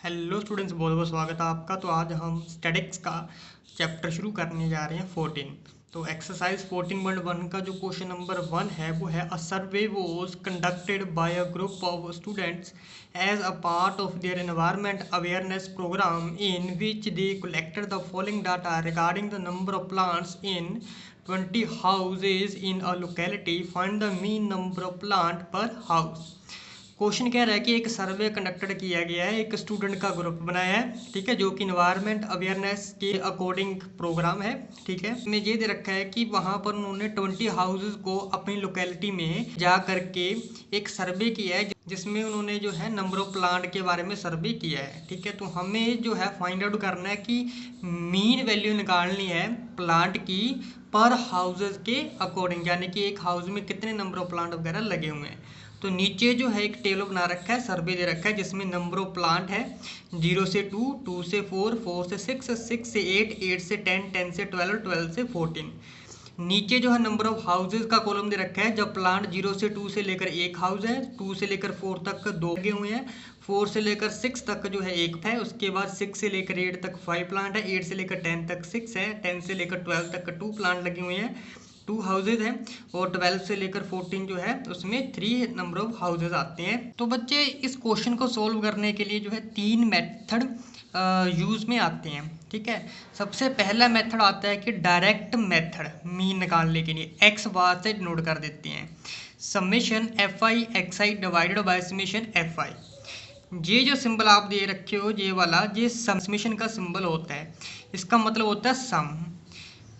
Hello students, बहुत बहुत स्वागत है आपका। तो आज हम स्टैटिक्स का चैप्टर शुरू करने जा रहे हैं 14। तो एक्सरसाइज 14.1 का जो क्वेश्चन नंबर 1 है वो है, a survey was conducted by a group of students as a part of their environment awareness programme in which they collected the following data regarding the number of plants in 20 houses in a locality. Find the mean number of plant per house. Question कह रहा है कि एक सर्वे conducted किया गया है, एक student का ग्रुप बनाया है, ठीक है, जो कि इन्वायरमेंट अवेयरनेस के अकॉर्डिंग प्रोग्राम है, ठीक है। इसमें ये दे रखा है कि वहाँ पर उन्होंने 20 हाउसेज को अपनी लोकेलिटी में जा करके एक सर्वे किया है, जिसमें उन्होंने जो है नंबर ऑफ प्लांट के बारे में सर्वे किया है, ठीक है। तो हमें जो है फाइंड आउट करना है कि मीन वैल्यू निकालनी है प्लांट की पर हाउसेज के अकॉर्डिंग, यानी कि एक हाउस में कितने नंबर ऑफ प्लांट वगैरह लगे हुए हैं। तो नीचे जो है एक टेबल बना रखा है, सर्वे दे रखा है, जिसमें नंबर ऑफ प्लांट है 0 से 2, 2 से 4, 4 से 6, 6 से 8, 8 से 10, 10 से 12, 12 से 14। नीचे जो है नंबर ऑफ हाउसेज का कॉलम दे रखा है, जब प्लांट 0 से 2 से लेकर एक हाउस है, 2 से लेकर 4 तक 2 लगे हुए हैं, 4 से लेकर 6 तक जो है एक है, उसके बाद 6 से लेकर 8 तक 5 प्लांट है, 8 से लेकर 10 तक 6 है, 10 से लेकर 12 तक 2 प्लांट लगे हुए हैं, 2 हाउसेज हैं, और 12 से लेकर 14 जो है उसमें 3 नंबर ऑफ हाउसेज आते हैं। तो बच्चे इस क्वेश्चन को सोल्व करने के लिए जो है 3 मेथड यूज में आते हैं, ठीक है। सबसे पहला मेथड आता है कि डायरेक्ट मेथड मीन निकालने के लिए एक्स बार से नोट कर देते हैं, summation f i x I divided by summation f आई। ये जो सिंबल आप दे रखे हो, ये वाला, ये समेशन का सिंबल होता है, इसका मतलब होता है sum.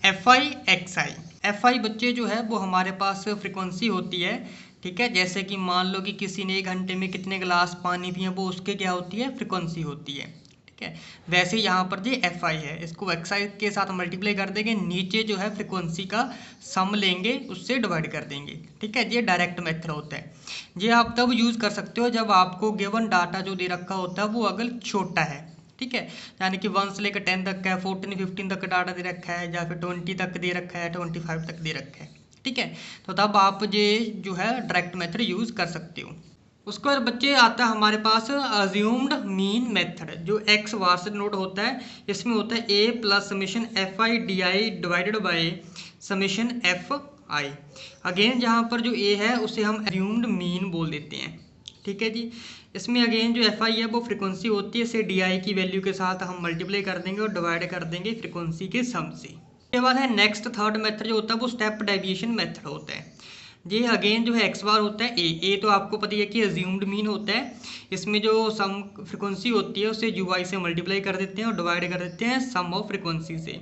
F i x i, f i बच्चे जो है वो हमारे पास फ्रिक्वेंसी होती है, ठीक है। जैसे कि मान लो कि किसी ने 1 घंटे में कितने गिलास पानी पिए, वो उसके क्या होती है, फ्रिक्वेंसी होती है, ठीक है। वैसे यहाँ पर जो एफ आई है, इसको एक्स आई के साथ मल्टीप्लाई कर देंगे, नीचे जो है फ्रिक्वेंसी का सम लेंगे, उससे डिवाइड कर देंगे, ठीक है। ये डायरेक्ट मेथड होता है। ये आप तब यूज़ कर सकते हो जब आपको गिवन डाटा जो दे रखा होता है वो अगर छोटा है, ठीक है। यानी कि 1 से लेकर 10 तक का है, 14 15 तक का डाटा दे रखा है, या फिर 20 तक दे रखा है, 25 तक दे रखा है, ठीक है। तो तब आप ये जो है डायरेक्ट मेथड यूज़ कर सकते हो। उसके बाद बच्चे आता है हमारे पास अज्यूम्ड मीन मेथड, जो एक्स बार से नोट होता है। इसमें होता है a plus summation f i d i divided by summation f i. Again जहाँ पर जो ए है उसे हम अज्यूम्ड मीन बोल देते हैं, ठीक है जी। इसमें अगेन जो एफ आई है वो फ्रिक्वेंसी होती है, इसे डी आई की वैल्यू के साथ हम मल्टीप्लाई कर देंगे और डिवाइड कर देंगे फ्रिक्वेंसी के सम से। उसके बाद है नेक्स्ट थर्ड मेथड जो होता है वो स्टेप डेविएशन मेथड होता है। ये अगेन जो है एक्स बार होता है, ए तो आपको पता ही है कि अज्यूम्ड मीन होता है। इसमें जो सम फ्रिक्वेंसी होती है उसे यू आई से मल्टीप्लाई कर देते हैं और डिवाइड कर देते हैं सम ऑफ फ्रिक्वेंसी से,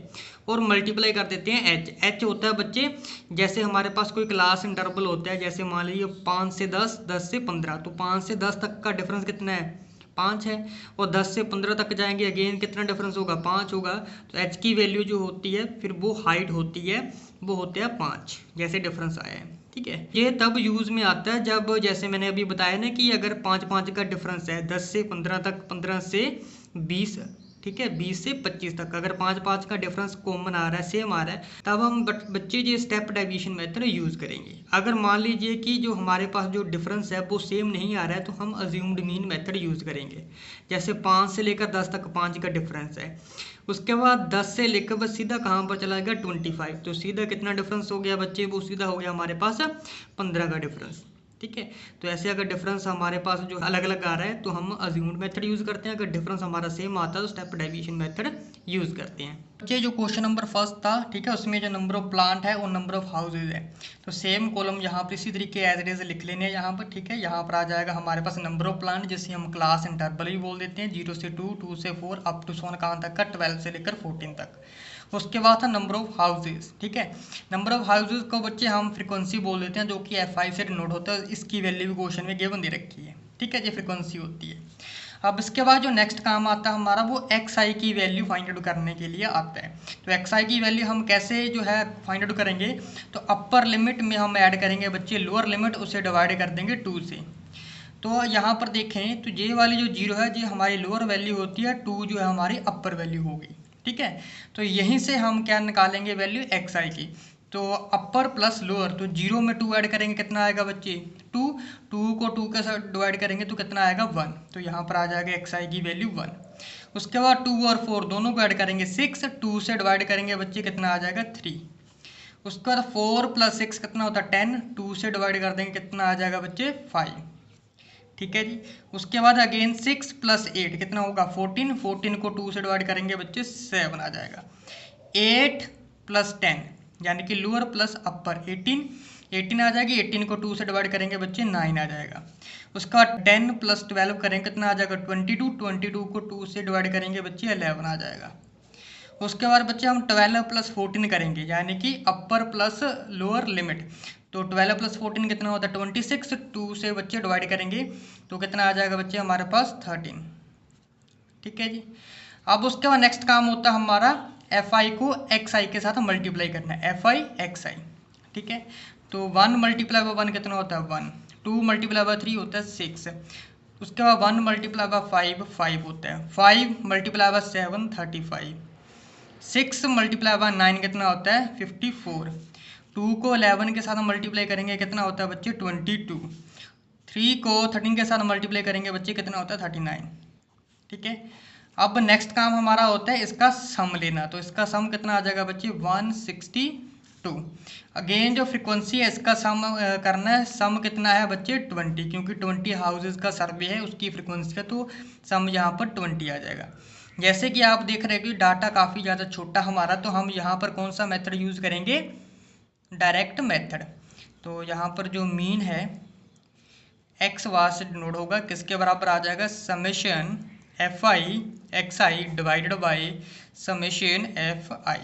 और मल्टीप्लाई कर देते हैं एच। एच होता है बच्चे, जैसे हमारे पास कोई क्लास इंटरवल होता है, जैसे मान लीजिए 5 से 10, 10 से 15, तो 5 से 10 तक का डिफरेंस कितना है, 5 है, और 10 से 15 तक जाएंगे, अगेन कितना डिफरेंस होगा, 5 होगा। तो एच की वैल्यू जो होती है फिर वो हाइट होती है, वो होते हैं 5, जैसे डिफरेंस आया है, ठीक है। ये तब यूज़ में आता है जब, जैसे मैंने अभी बताया ना, कि अगर 5 का डिफरेंस है 10 से 15 तक, 15 से 20, ठीक है, 20 से 25 तक, अगर 5 का डिफरेंस कॉमन आ रहा है, सेम आ रहा है, तब हम बच्चे ये स्टेप डेविएशन मेथड यूज़ करेंगे। अगर मान लीजिए कि जो हमारे पास जो डिफरेंस है वो सेम नहीं आ रहा है, तो हम अज्यूम्ड मीन मेथड यूज़ करेंगे। जैसे 5 से लेकर 10 तक 5 का डिफरेंस है, उसके बाद 10 से लेकर बस सीधा कहाँ पर चला गया, 25, तो सीधा कितना डिफरेंस हो गया बच्चे, वो सीधा हो गया हमारे पास 15 का डिफरेंस, ठीक है। तो ऐसे अगर डिफरेंस हमारे पास जो अलग अलग आ रहा है तो हम अज्यूम्ड मेथड यूज़ करते हैं, अगर डिफरेंस हमारा सेम आता है तो स्टेप डेविएशन मेथड यूज़ करते हैं। बच्चे जो क्वेश्चन नंबर फर्स्ट था, ठीक है, उसमें जो नंबर ऑफ प्लांट है और नंबर ऑफ हाउसेज है, तो सेम कॉलम यहाँ पर इसी तरीके एज इट इज लिख लेने हैं यहाँ पर, ठीक है। यहाँ पर आ जाएगा हमारे पास नंबर ऑफ प्लांट, जिसे हम क्लास इंटरवल भी बोल देते हैं, 0 से 2, 2 से 4, अप टू सोन कहाँ तक का, 12 से लेकर 14 तक। उसके बाद था नंबर ऑफ हाउसेज, ठीक है। नंबर ऑफ हाउसेज को बच्चे हम फ्रिक्वेंसी बोल देते हैं, जो कि एफ आई से डिनोट होता है, इसकी वैल्यू भी क्वेश्चन में गिवन दे रखी है, ठीक है, ये फ्रिक्वेंसी होती है। अब इसके बाद जो नेक्स्ट काम आता है हमारा, वो एक्स आई की वैल्यू फाइंड आउट करने के लिए आता है। तो एक्स आई की वैल्यू हम कैसे जो है फाइंड आउट करेंगे, तो अपर लिमिट में हम ऐड करेंगे बच्चे लोअर लिमिट, उसे डिवाइड कर देंगे 2 से। तो यहाँ पर देखें तो ये वाली जो 0 है, ये हमारी लोअर वैल्यू होती है, 2 जो है हमारी अपर वैल्यू होगी, ठीक है। तो यहीं से हम क्या निकालेंगे वैल्यू एक्स आई की, तो अपर प्लस लोअर, तो 0 में 2 ऐड करेंगे, कितना आएगा बच्चे, टू को 2 के साथ डिवाइड करेंगे तो कितना आएगा 1, तो यहाँ पर आ जाएगा एक्स आई की वैल्यू 1। उसके बाद 2 और 4 दोनों को ऐड करेंगे 6, 2 से डिवाइड करेंगे बच्चे कितना आ जाएगा 3। उसके बाद 4 + 6 कितना होता है 10, 2 से डिवाइड कर देंगे कितना आ जाएगा बच्चे 5। ठीक है जी। उसके बाद अगेन 6 + 8 कितना होगा 14, 14 को 2 से डिवाइड करेंगे बच्चे 7 आ जाएगा। 8 + 10 यानी कि लोअर प्लस अपर 18, 18 आ जाएगी, 18 को 2 से डिवाइड करेंगे बच्चे 9 आ जाएगा। उसका 10 + 12 करेंगे कितना आ जाएगा 22, 22 को 2 से डिवाइड करेंगे बच्चे 11 आ जाएगा। उसके बाद बच्चे हम 12 + 14 करेंगे यानी कि अपर प्लस लोअर लिमिट, तो 12 + 14 कितना होता है 26, 2 से बच्चे डिवाइड करेंगे तो कितना आ जाएगा बच्चे हमारे पास 13। ठीक है जी। अब उसके बाद नेक्स्ट काम होता है हमारा एफ आई को एक्स आई के साथ मल्टीप्लाई करना है, एफ आई एक्स आई। ठीक है, तो 1 × 1 कितना होता है 1, 2 × 3 होता है 6, उसके बाद 1 × 5 5 होता है, 5 × 7 35, 6 × 9 कितना होता है 54, 2 को 11 के साथ मल्टीप्लाई करेंगे कितना होता है बच्चे 22, 3 को 13 के साथ मल्टीप्लाई करेंगे बच्चे कितना होता है 39। ठीक है, अब नेक्स्ट काम हमारा होता है इसका सम लेना, तो इसका सम कितना आ जाएगा बच्चे 162। अगेन जो फ्रीक्वेंसी है इसका सम करना है, सम कितना है बच्चे 20, क्योंकि 20 हाउसेज का सर्वे है उसकी फ्रीक्वेंसी का, तो सम यहाँ पर 20 आ जाएगा। जैसे कि आप देख रहे हैं कि डाटा काफ़ी ज़्यादा छोटा हमारा, तो हम यहाँ पर कौन सा मेथड यूज़ करेंगे, डायरेक्ट मेथड। तो यहाँ पर जो मीन है एक्स वार से डिनोट होगा, किसके बराबर आ जाएगा summation f i x I divided by summation f आई।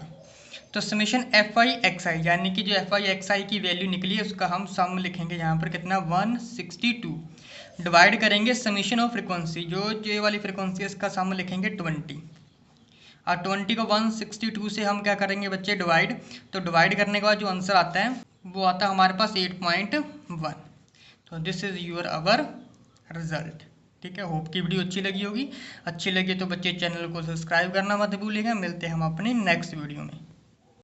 तो समेशन एफ आई एक्स आई यानी कि जो एफ आई एक्स आई की वैल्यू निकली है उसका हम सम लिखेंगे यहाँ पर कितना 162, डिवाइड करेंगे समेशन ऑफ फ्रीक्वेंसी, जो जे वाली फ्रीक्वेंसी है इसका सम लिखेंगे 20, और 20 को 162 से हम क्या करेंगे बच्चे डिवाइड, तो डिवाइड करने के बाद जो आंसर आता है वो आता है हमारे पास 8.1। तो this is your our result. ठीक है, होप की वीडियो अच्छी लगी होगी, अच्छी लगी तो बच्चे चैनल को सब्सक्राइब करना मत भूलिएगा। मिलते हैं हम अपने नेक्स्ट वीडियो में।